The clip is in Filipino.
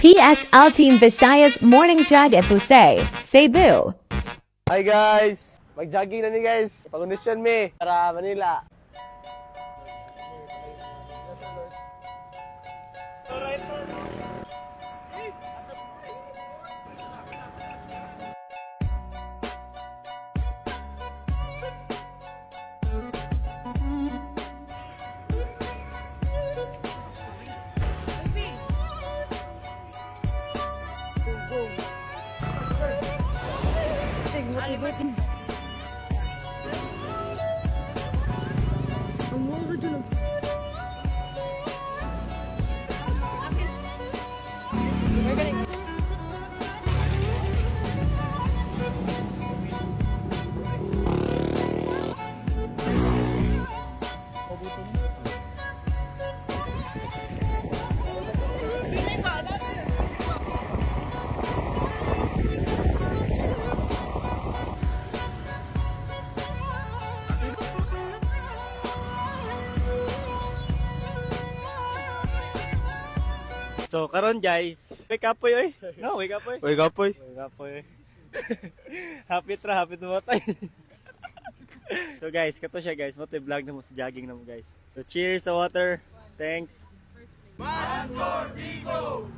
PSL Team Visayas Morning Jog at Busay, Cebu. Hi guys! Mag-jogging na ni guys. Pag-kondisyon mi para Manila. So karon guys, wake up po eh. No, wake up po. Wake up boy. Wake up po eh. Happy tumatay. So guys, kato siya guys, mo vlog na mo sa jogging na mo guys. So cheers sa water. Thanks. Mancor, Dico!